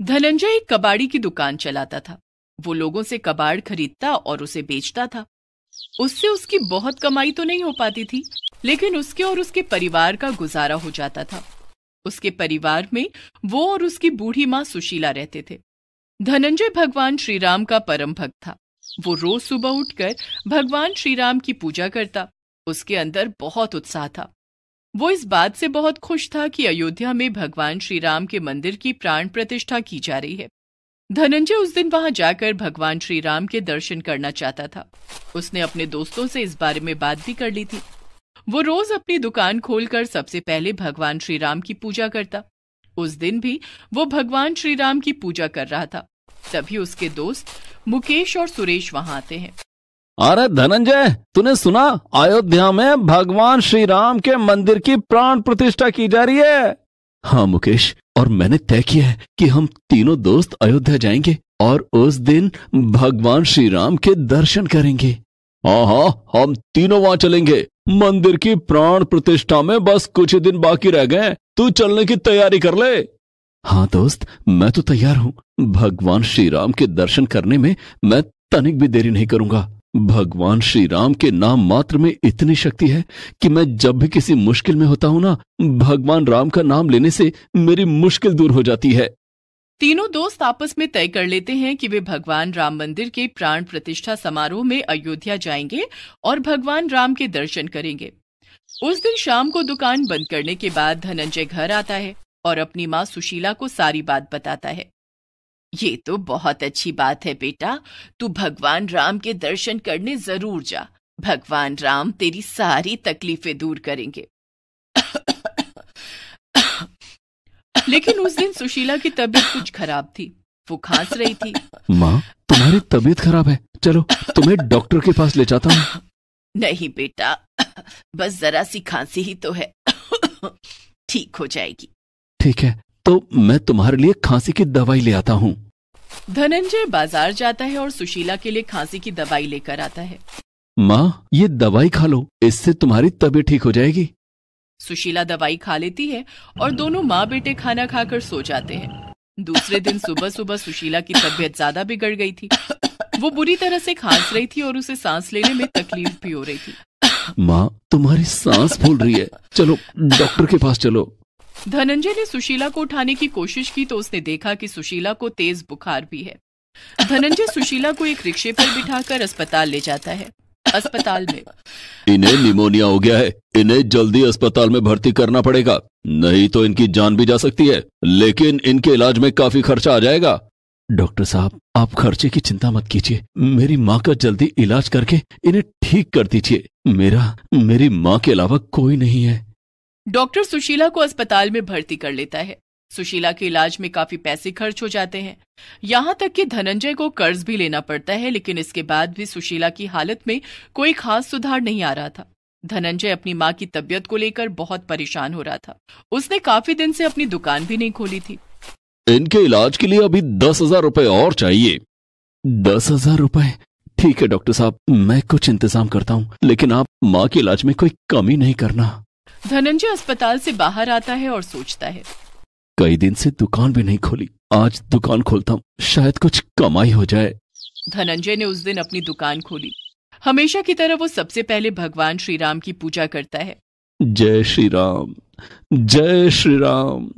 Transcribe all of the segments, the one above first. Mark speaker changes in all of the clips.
Speaker 1: धनंजय एक कबाड़ी की दुकान चलाता था। वो लोगों से कबाड़ खरीदता और उसे बेचता था। उससे उसकी बहुत कमाई तो नहीं हो पाती थी, लेकिन उसके और उसके परिवार का गुजारा हो जाता था। उसके परिवार में वो और उसकी बूढ़ी माँ सुशीला रहते थे। धनंजय भगवान श्री राम का परम भक्त था। वो रोज सुबह उठकर भगवान श्री राम की पूजा करता। उसके अंदर बहुत उत्साह था। वो इस बात से बहुत खुश था कि अयोध्या में भगवान श्री राम के मंदिर की प्राण प्रतिष्ठा की जा रही है। धनंजय उस दिन वहां जाकर भगवान श्री राम के दर्शन करना चाहता था। उसने अपने दोस्तों से इस बारे में बात भी कर ली थी। वो रोज अपनी दुकान खोलकर सबसे पहले भगवान श्री राम की पूजा करता। उस दिन भी वो भगवान श्री राम की पूजा कर रहा था। तभी उसके दोस्त मुकेश और सुरेश वहां आते हैं।
Speaker 2: अरे धनंजय, तूने सुना? अयोध्या में भगवान श्री राम के मंदिर की प्राण प्रतिष्ठा की जा रही है। हाँ मुकेश, और मैंने तय किया है कि हम तीनों दोस्त अयोध्या जाएंगे और उस दिन भगवान श्री राम के दर्शन करेंगे। हाँ, हम तीनों वहां चलेंगे। मंदिर की प्राण प्रतिष्ठा में बस कुछ ही दिन बाकी रह गए। तू चलने की तैयारी कर ले। हाँ दोस्त, मैं तो तैयार हूँ। भगवान श्री राम के दर्शन करने में मैं तनिक भी देरी नहीं करूंगा। भगवान श्री राम के नाम मात्र में इतनी शक्ति है कि मैं जब भी किसी मुश्किल में होता हूं ना, भगवान राम का नाम लेने से मेरी मुश्किल दूर हो जाती है।
Speaker 1: तीनों दोस्त आपस में तय कर लेते हैं कि वे भगवान राम मंदिर के प्राण प्रतिष्ठा समारोह में अयोध्या जाएंगे और भगवान राम के दर्शन करेंगे। उस दिन शाम को दुकान बंद करने के बाद धनंजय घर आता है और अपनी माँ सुशीला को सारी बात बताता है। ये तो बहुत अच्छी बात है बेटा, तू भगवान राम के दर्शन करने जरूर जा। भगवान राम तेरी सारी तकलीफें दूर करेंगे। लेकिन उस दिन सुशीला की तबीयत कुछ खराब थी। वो खांस रही थी।
Speaker 2: माँ, तुम्हारी तबीयत खराब है, चलो तुम्हें डॉक्टर के पास ले जाता हूँ।
Speaker 1: नहीं बेटा, बस जरा सी खांसी ही तो है, ठीक हो जाएगी।
Speaker 2: ठीक है, तो मैं तुम्हारे लिए खांसी की दवाई ले आता हूँ।
Speaker 1: धनंजय बाजार जाता है और सुशीला के लिए खांसी की दवाई लेकर आता है।
Speaker 2: माँ, ये दवाई खा लो, इससे तुम्हारी तबीयत ठीक हो जाएगी।
Speaker 1: सुशीला दवाई खा लेती है और दोनों माँ बेटे खाना खाकर सो जाते हैं। दूसरे दिन सुबह सुबह सुशीला की तबीयत ज्यादा बिगड़ गई थी। वो बुरी तरह से खांस रही थी और उसे सांस लेने में तकलीफ भी हो रही थी।
Speaker 2: माँ, तुम्हारी सांस फूल रही है, चलो डॉक्टर के पास चलो।
Speaker 1: धनंजय ने सुशीला को उठाने की कोशिश की तो उसने देखा कि सुशीला को तेज बुखार भी है। धनंजय सुशीला को एक रिक्शे पर बिठाकर अस्पताल ले जाता है। अस्पताल में
Speaker 2: इन्हें निमोनिया हो गया है, इन्हें जल्दी अस्पताल में भर्ती करना पड़ेगा, नहीं तो इनकी जान भी जा सकती है। लेकिन इनके इलाज में काफी खर्चा आ जाएगा। डॉक्टर साहब, आप खर्चे की चिंता मत कीजिए, मेरी माँ का जल्दी इलाज करके इन्हें ठीक कर दीजिए। मेरी माँ के अलावा कोई नहीं है।
Speaker 1: डॉक्टर सुशीला को अस्पताल में भर्ती कर लेता है। सुशीला के इलाज में काफी पैसे खर्च हो जाते हैं। यहाँ तक कि धनंजय को कर्ज भी लेना पड़ता है, लेकिन इसके बाद भी सुशीला की हालत में कोई खास सुधार नहीं आ रहा था। धनंजय अपनी माँ की तबीयत को लेकर बहुत परेशान हो रहा था। उसने काफी दिन से अपनी दुकान भी नहीं खोली थी।
Speaker 2: इनके इलाज के लिए अभी 10,000 रुपए और चाहिए। 10,000 रुपए? ठीक है डॉक्टर साहब, मैं कुछ इंतजाम करता हूँ, लेकिन आप माँ के इलाज में कोई कमी नहीं करना।
Speaker 1: धनंजय अस्पताल से बाहर आता है और सोचता है,
Speaker 2: कई दिन से दुकान भी नहीं खोली, आज दुकान खोलता हूँ, शायद कुछ कमाई हो जाए।
Speaker 1: धनंजय ने उस दिन अपनी दुकान खोली। हमेशा की तरह वो सबसे पहले भगवान श्री राम की पूजा करता है।
Speaker 2: जय श्री राम, जय श्री राम,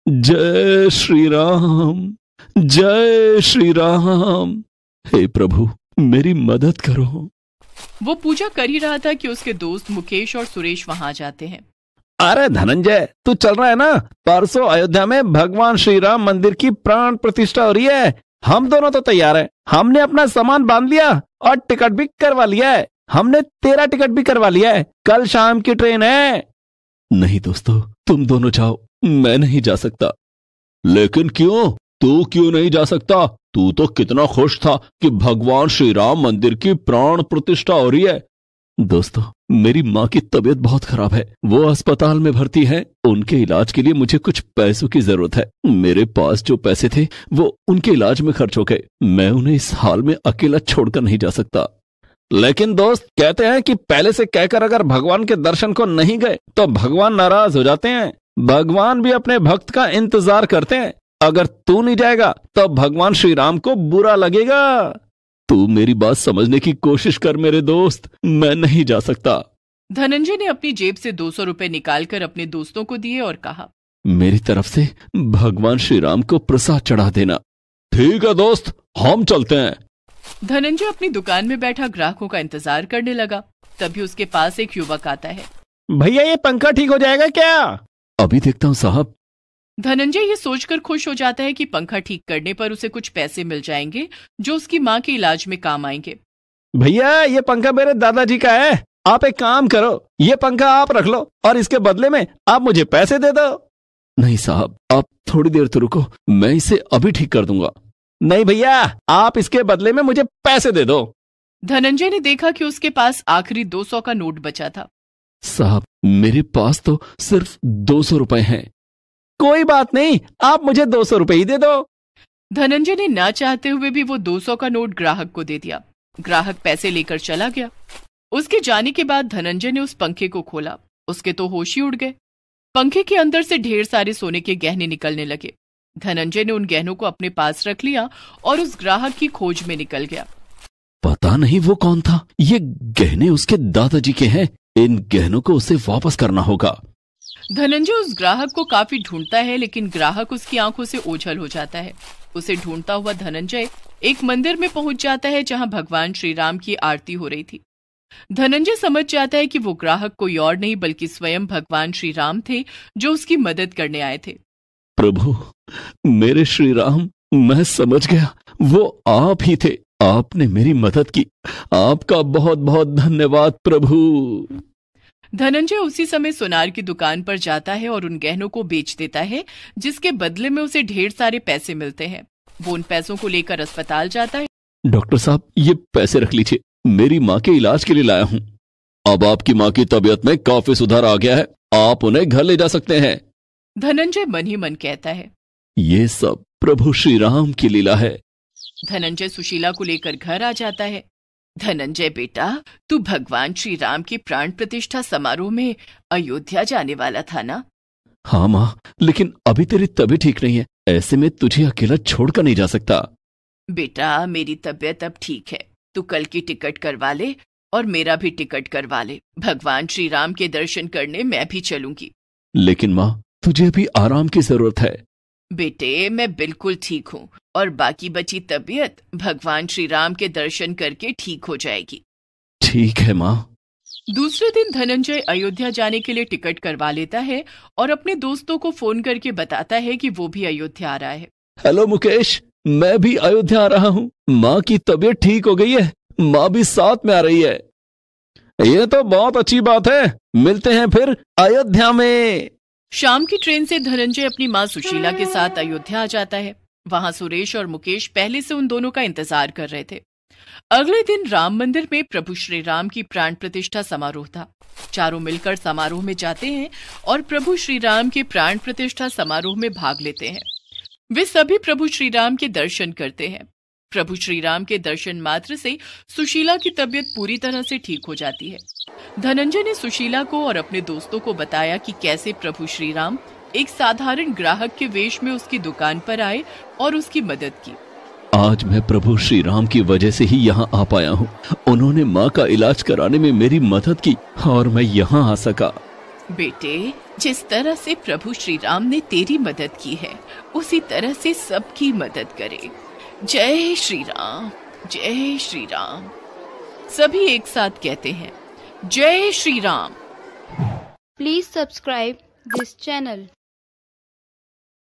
Speaker 2: जय श्री राम, जय श्री राम। हे प्रभु, मेरी मदद करो।
Speaker 1: वो पूजा कर ही रहा था कि उसके दोस्त मुकेश और सुरेश वहां आ जाते हैं।
Speaker 2: अरे धनंजय, तू चल रहा है ना? परसों अयोध्या में भगवान श्री राम मंदिर की प्राण प्रतिष्ठा हो रही है। हम दोनों तो तैयार हैं। हमने अपना सामान बांध लिया और टिकट भी करवा लिया है। हमने तेरा टिकट भी करवा लिया है, कल शाम की ट्रेन है। नहीं दोस्तों, तुम दोनों जाओ, मैं नहीं जा सकता। लेकिन क्यों? तू क्यों नहीं जा सकता? तू तो कितना खुश था कि भगवान श्री राम मंदिर की प्राण प्रतिष्ठा हो रही है। दोस्तों, मेरी माँ की तबीयत बहुत खराब है, वो अस्पताल में भर्ती है। उनके इलाज के लिए मुझे कुछ पैसों की जरूरत है। मेरे पास जो पैसे थे वो उनके इलाज में खर्च हो गए। मैं उन्हें इस हाल में अकेला छोड़कर नहीं जा सकता। लेकिन दोस्त, कहते हैं कि पहले से कहकर अगर भगवान के दर्शन को नहीं गए तो भगवान नाराज हो जाते हैं। भगवान भी अपने भक्त का इंतजार करते हैं। अगर तू नहीं जाएगा तो भगवान श्री राम को बुरा लगेगा। तू मेरी बात समझने की कोशिश कर मेरे दोस्त, मैं नहीं जा सकता।
Speaker 1: धनंजय ने अपनी जेब से 200 रुपए निकालकर अपने दोस्तों को दिए और कहा,
Speaker 2: मेरी तरफ से भगवान श्री राम को प्रसाद चढ़ा देना। ठीक है दोस्त, हम चलते हैं।
Speaker 1: धनंजय अपनी दुकान में बैठा ग्राहकों का इंतजार करने लगा। तभी उसके पास एक युवक आता है।
Speaker 2: भैया ये पंखा ठीक हो जाएगा क्या? अभी देखता हूँ साहब।
Speaker 1: धनंजय ये सोचकर खुश हो जाता है कि पंखा ठीक करने पर उसे कुछ पैसे मिल जाएंगे जो उसकी माँ के इलाज में काम आएंगे।
Speaker 2: भैया ये पंखा मेरे दादाजी का है, आप एक काम करो, ये पंखा आप रख लो और इसके बदले में आप मुझे पैसे दे दो। नहीं साहब, आप थोड़ी देर तो रुको, मैं इसे अभी ठीक कर दूंगा। नहीं भैया, आप इसके बदले में मुझे पैसे दे दो।
Speaker 1: धनंजय ने देखा कि उसके पास आखिरी 200 का नोट बचा था।
Speaker 2: साहब मेरे पास तो सिर्फ 200 रुपए हैं। कोई बात नहीं, आप मुझे 200 रुपए ही दे दो।
Speaker 1: धनंजय ने ना चाहते हुए भी वो 200 का नोट ग्राहक को दे दिया। ग्राहक पैसे लेकर चला गया। उसके जाने के बाद धनंजय ने उस पंखे को खोला। उसके तो होश ही उड़ गए। पंखे के अंदर से ढेर सारे सोने के गहने निकलने लगे। धनंजय ने उन गहनों को अपने पास रख लिया और उस ग्राहक की खोज में निकल गया।
Speaker 2: पता नहीं वो कौन था, ये गहने उसके दादाजी के हैं। इन गहनों को उसे वापस करना होगा।
Speaker 1: धनंजय उस ग्राहक को काफी ढूंढता है, लेकिन ग्राहक उसकी आंखों से ओझल हो जाता है। उसे ढूंढता हुआ धनंजय एक मंदिर में पहुंच जाता है जहां भगवान श्री राम की आरती हो रही थी। धनंजय समझ जाता है कि वो ग्राहक कोई और नहीं बल्कि स्वयं भगवान श्री राम थे जो उसकी मदद करने आए थे।
Speaker 2: प्रभु मेरे श्री राम, मैं समझ गया, वो आप ही थे। आपने मेरी मदद की, आपका बहुत बहुत धन्यवाद प्रभु।
Speaker 1: धनंजय उसी समय सुनार की दुकान पर जाता है और उन गहनों को बेच देता है, जिसके बदले में उसे ढेर सारे पैसे मिलते हैं। वो उन पैसों को लेकर अस्पताल जाता है।
Speaker 2: डॉक्टर साहब ये पैसे रख लीजिए, मेरी माँ के इलाज के लिए लाया हूँ। अब आपकी माँ की तबीयत में काफी सुधार आ गया है, आप उन्हें घर ले जा सकते हैं।
Speaker 1: धनंजय मन ही मन कहता है,
Speaker 2: ये सब प्रभु श्री राम की लीला है।
Speaker 1: धनंजय सुशीला को लेकर घर आ जाता है। धनंजय बेटा, तू भगवान श्री राम के प्राण प्रतिष्ठा समारोह में अयोध्या जाने वाला था ना?
Speaker 2: हाँ माँ, लेकिन अभी तेरी तबीयत ठीक नहीं है, ऐसे में तुझे अकेला छोड़कर नहीं जा सकता।
Speaker 1: बेटा मेरी तबीयत अब ठीक है, तू कल की टिकट करवा ले और मेरा भी टिकट करवा ले। भगवान श्री राम के दर्शन करने मैं भी चलूंगी।
Speaker 2: लेकिन माँ तुझे भी आराम की जरूरत है।
Speaker 1: बेटे मैं बिल्कुल ठीक हूँ और बाकी बची तबीयत भगवान श्री राम के दर्शन करके ठीक हो जाएगी।
Speaker 2: ठीक है माँ।
Speaker 1: दूसरे दिन धनंजय अयोध्या जाने के लिए टिकट करवा लेता है और अपने दोस्तों को फोन करके बताता है कि वो भी अयोध्या आ रहा है।
Speaker 2: हेलो मुकेश, मैं भी अयोध्या आ रहा हूँ। माँ की तबीयत ठीक हो गई है, माँ भी साथ में आ रही है। ये तो बहुत अच्छी बात है, मिलते हैं फिर अयोध्या में।
Speaker 1: शाम की ट्रेन से धनंजय अपनी माँ सुशीला के साथ अयोध्या आ जाता है। वहां सुरेश और मुकेश पहले से उन दोनों का इंतजार कर रहे थे। अगले दिन राम मंदिर में प्रभु श्री राम की प्राण प्रतिष्ठा समारोह था। चारों मिलकर समारोह में जाते हैं और प्रभु श्री राम के प्राण प्रतिष्ठा समारोह में भाग लेते हैं। वे सभी प्रभु श्री राम के दर्शन करते हैं। प्रभु श्री राम के दर्शन मात्र से सुशीला की तबीयत पूरी तरह से ठीक हो जाती है। धनंजय ने सुशीला को और अपने दोस्तों को बताया कि कैसे प्रभु श्री राम एक साधारण ग्राहक के वेश में उसकी दुकान पर आए और उसकी मदद की।
Speaker 2: आज मैं प्रभु श्री राम की वजह से ही यहाँ आ पाया हूँ। उन्होंने माँ का इलाज कराने में मेरी मदद की और मैं यहाँ आ सका।
Speaker 1: बेटे, जिस तरह से प्रभु श्री राम ने तेरी मदद की है, उसी तरह से सबकी मदद करे। जय श्री राम, जय श्री राम। सभी एक साथ कहते हैं, जय Shri Ram.
Speaker 3: Please subscribe this channel.